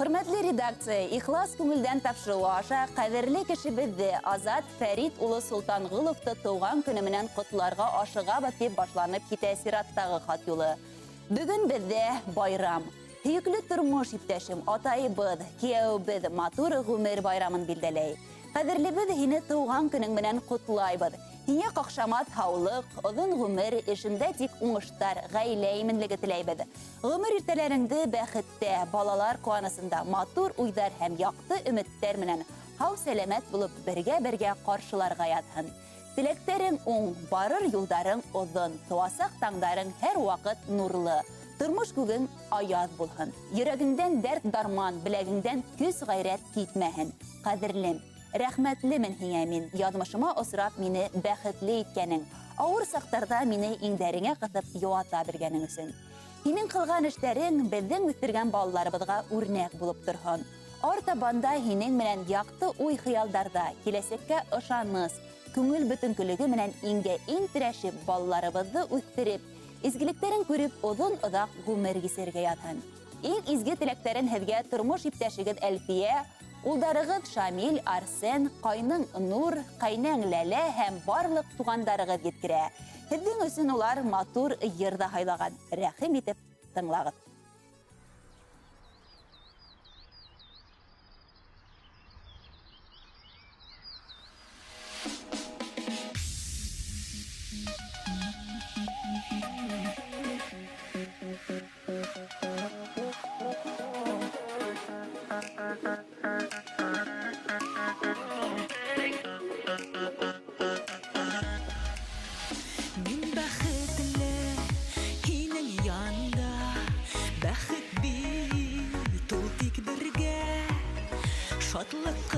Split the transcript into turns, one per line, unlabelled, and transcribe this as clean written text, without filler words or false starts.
Hürmetli редакция, ихлас күңелдән тапшыруы аша кадерле кешебезне Азат Фәрит улы Султангыловты туган көне менән котларга ашыгабыз дип башланып китә сираттагы хат юлы. Бүген бездә байрам. Һөйүкле тормыш иптәшем, атайыбыз, кияүбез матур гомер байрамын билдәләй. Кадерлебез, һине туган көнең менән котлайбыз. Һиңа какшамат һаулык, озын гомер, эшендә тик уңыштар, гаилә именлеге теләйбез. Гомер иртәләреңдә бәхеттә, балалар куанысында матур уйдар һәм якты өметтәр менән һау-сәламәт булып бергә каршыларга ятһын. Теләктәрең уң, барыр юлдарың озын, туасак таңдарың һәр вакыт нурлы. Тормыш күгең аяз булһын. Йөрәгеңдән дәрт дарман, беләгеңдән көс гайрәт китмәһен. Кадерлем, рәхмәтлемен һиңа мин, язмышыма осрап мине бәхетле иткәнең, авыр сактарда мине иңдәреңә кытып юата биргәнең өчен. Һинең кылган эшләрең безнең үстергән балаларыбызга үрнәк булып торһын. Артабанда һинең менән якты уй хыялдарда, киләсәккә ышаныс, күңел бөтенкелеге менән иңгә интирәшеп балаларыбызны үстереп, изгелектерен күреп озын-озак гомер кисергә ятһын. Иң изге теләктәрен һеҙгә тормыш иптәшегеҙ Әлфиә, улдарығыҙ Шамил, Арсен, ҡайның Нур, ҡайнәң Ләлә һәм барлыҡ туғандарығыҙ еткерә. Һеҙҙең өсөн улар матур йырҙа һайлаған. Рәхим итеп тыңлағыҙ.
Шатлык